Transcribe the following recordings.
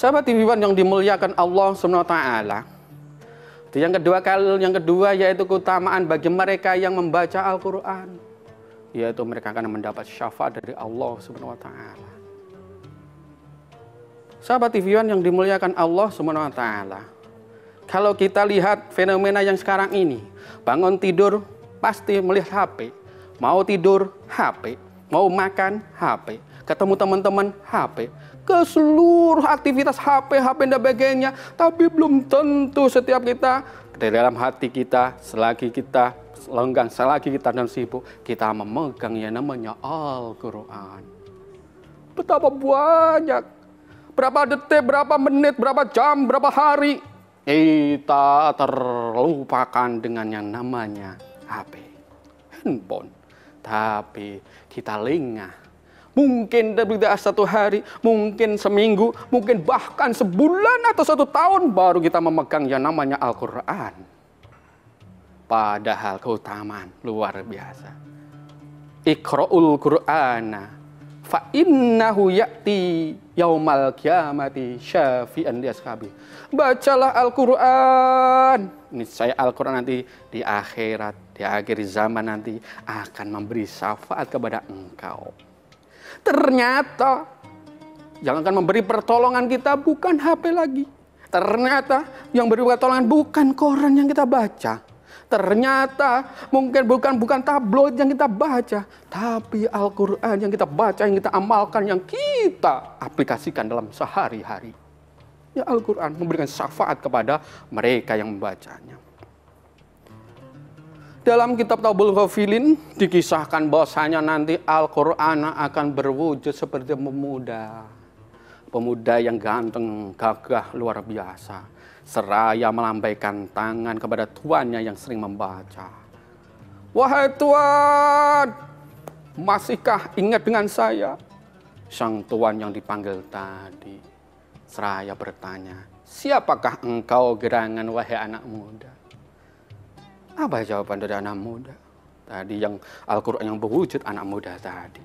Sahabat TV One yang dimuliakan Allah Subhanahu wa taala. Yang kedua yaitu keutamaan bagi mereka yang membaca Al-Qur'an, yaitu mereka akan mendapat syafaat dari Allah Subhanahu wa taala. Sahabat TV One yang dimuliakan Allah Subhanahu wa taala. Kalau kita lihat fenomena yang sekarang ini, bangun tidur pasti melihat HP, mau tidur HP, mau makan HP, ketemu teman-teman HP, ke seluruh aktivitas HP dan sebagainya. Tapi belum tentu setiap kita di dalam hati kita, selagi kita lenggang, selagi kita dan sibuk, kita memegang yang namanya Al-Quran. Betapa banyak, berapa detik, berapa menit, berapa jam, berapa hari kita terlupakan dengan yang namanya HP, handphone. Tapi kita lengah. Mungkin tidak satu hari, mungkin seminggu, mungkin bahkan sebulan atau 1 tahun baru kita memegang yang namanya Al-Quran. Padahal keutamaan luar biasa. Iqra'ul Qur'ana fa innahu ya'ti yaumal qiyamati syafi'an li ashabi. Bacalah Al-Quran. Ini saya Al-Quran nanti di akhirat, di akhir zaman nanti akan memberi syafaat kepada engkau. Ternyata yang akan memberi pertolongan kita bukan HP lagi. Ternyata yang beri pertolongan bukan koran yang kita baca. Ternyata mungkin bukan tabloid yang kita baca, tapi Al-Quran yang kita baca, yang kita amalkan, yang kita aplikasikan dalam sehari-hari. Ya, Al-Quran memberikan syafaat kepada mereka yang membacanya. Dalam kitab Taubul Ghafilin dikisahkan bahwasanya nanti Al-Quran akan berwujud seperti pemuda. Pemuda yang ganteng, gagah, luar biasa. Seraya melambaikan tangan kepada tuannya yang sering membaca. Wahai Tuan, masihkah ingat dengan saya? Sang tuan yang dipanggil tadi seraya bertanya, siapakah engkau gerangan wahai anak muda? Apa jawaban dari anak muda? Tadi yang Al-Quran yang berwujud anak muda tadi.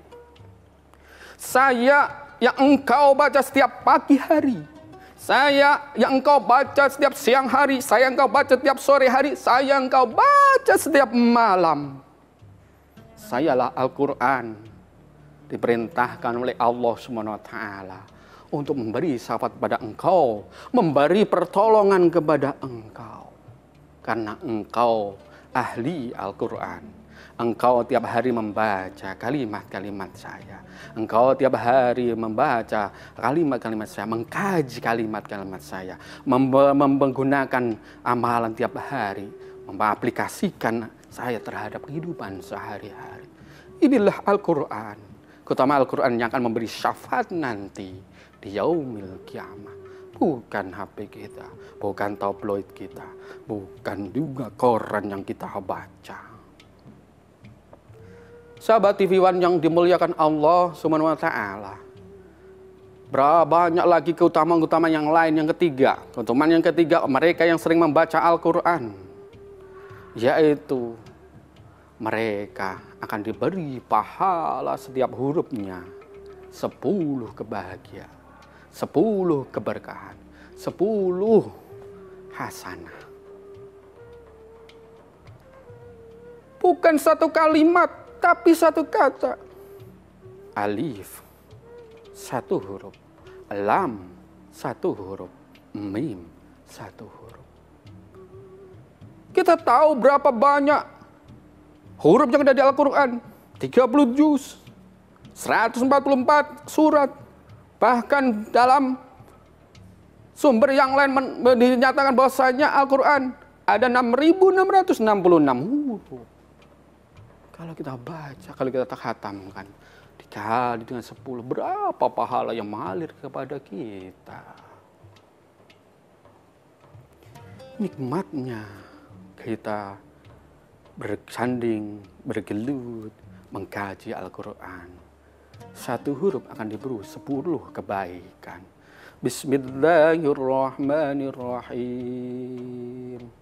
Saya yang engkau baca setiap pagi hari. Saya yang engkau baca setiap siang hari. Saya yang engkau baca setiap sore hari. Saya yang engkau baca setiap malam. Sayalah Al-Quran. Diperintahkan oleh Allah SWT untuk memberi syafaat kepada engkau. Memberi pertolongan kepada engkau. Karena engkau ahli Al-Quran. Engkau tiap hari membaca kalimat-kalimat saya. Engkau tiap hari membaca kalimat-kalimat saya, mengkaji kalimat-kalimat saya, menggunakan amalan tiap hari, mengaplikasikan saya terhadap kehidupan sehari-hari. Inilah Al-Quran. Keutamaan Al-Quran yang akan memberi syafaat nanti di yaumil kiamah. Bukan HP kita, bukan tabloid kita, bukan juga koran yang kita baca. Sahabat TV One yang dimuliakan Allah Subhanahu wa taala. Berapa banyak lagi keutamaan-keutamaan yang lain. Yang ketiga, keutamaan yang ketiga mereka yang sering membaca Al-Quran, yaitu mereka akan diberi pahala setiap hurufnya 10 kebahagiaan, 10 keberkahan, 10 hasanah. Bukan satu kalimat, tapi satu kata. Alif, 1 huruf. Lam, 1 huruf. Mim, 1 huruf. Kita tahu berapa banyak huruf yang ada di Al-Quran. 30 juz, 144 surat. Bahkan dalam sumber yang lain dinyatakan bahwasanya Al-Quran ada 6.666 huruf. Kalau kita baca, kalau kita khatamkan, dikali dengan 10, berapa pahala yang mengalir kepada kita. Nikmatnya kita bersanding, bergelut, mengkaji Al-Quran. 1 huruf akan diberi 10 kebaikan. Bismillahirrahmanirrahim.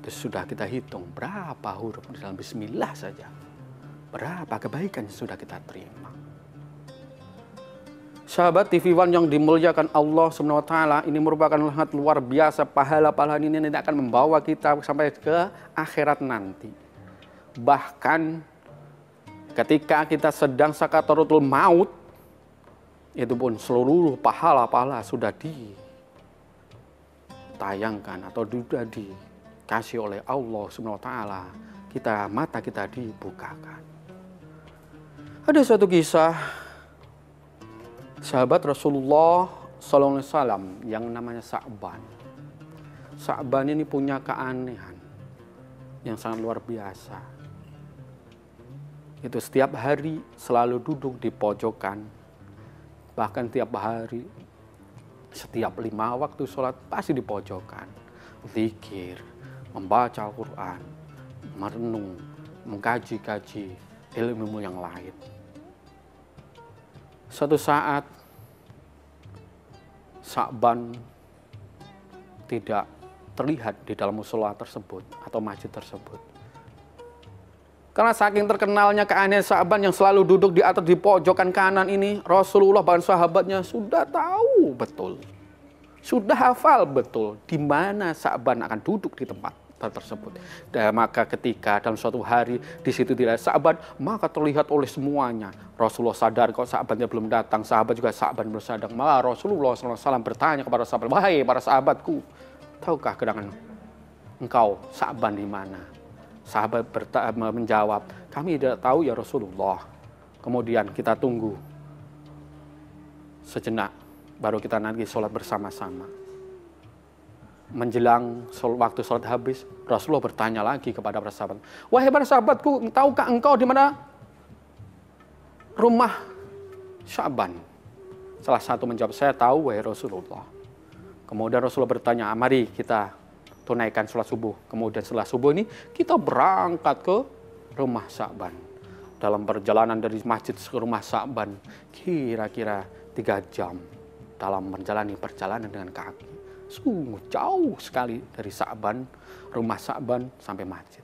Sudah kita hitung berapa huruf di dalam bismillah saja. Berapa kebaikan yang sudah kita terima. Sahabat TV One yang dimuliakan Allah Subhanahu wa taala, ini merupakan sangat luar biasa. Pahala-pahala ini nanti akan membawa kita sampai ke akhirat nanti. Bahkan ketika kita sedang sakaratul maut, itu pun seluruh pahala-pahala sudah ditayangkan atau sudah dikasih oleh Allah Subhanahu wa taala. Mata kita dibukakan. Ada suatu kisah sahabat Rasulullah SAW yang namanya Sa'ban. Sa'ban ini punya keanehan yang sangat luar biasa. Itu setiap hari selalu duduk di pojokan. Bahkan tiap hari, setiap 5 waktu sholat pasti di pojokan. Zikir, membaca Al-Quran, merenung, mengkaji-kaji ilmu yang lain. Suatu saat Sa'ban tidak terlihat di dalam musola tersebut atau masjid tersebut. Karena saking terkenalnya keanehan Sa'ban yang selalu duduk di atas di pojokan kanan ini, Rasulullah bahkan sahabatnya sudah tahu betul, sudah hafal betul di mana Sa'ban akan duduk di tempat tersebut. Dan maka ketika dalam suatu hari di situ tidak Sa'ban, maka terlihat oleh semuanya. Rasulullah sadar kalau Sa'bannya belum datang, sahabat juga Sa'ban belum sadar. Maka Rasulullah SAW bertanya kepada sahabat, wahai para sahabatku, tahukah gerangan engkau Sa'ban di mana? Sahabat menjawab, kami tidak tahu ya Rasulullah. Kemudian kita tunggu sejenak, baru kita nanti sholat bersama-sama. Menjelang waktu sholat habis, Rasulullah bertanya lagi kepada para sahabat, wahai para sahabatku, tahukah engkau di mana rumah Sa'ban? Salah satu menjawab, saya tahu wahai Rasulullah. Kemudian Rasulullah bertanya, mari kita tunaikan sholat subuh. Kemudian setelah subuh ini kita berangkat ke rumah Sa'ban. Dalam perjalanan dari masjid ke rumah Sa'ban kira-kira 3 jam dalam menjalani perjalanan dengan kaki. Sungguh jauh sekali dari Sa'ban, rumah Sa'ban sampai masjid.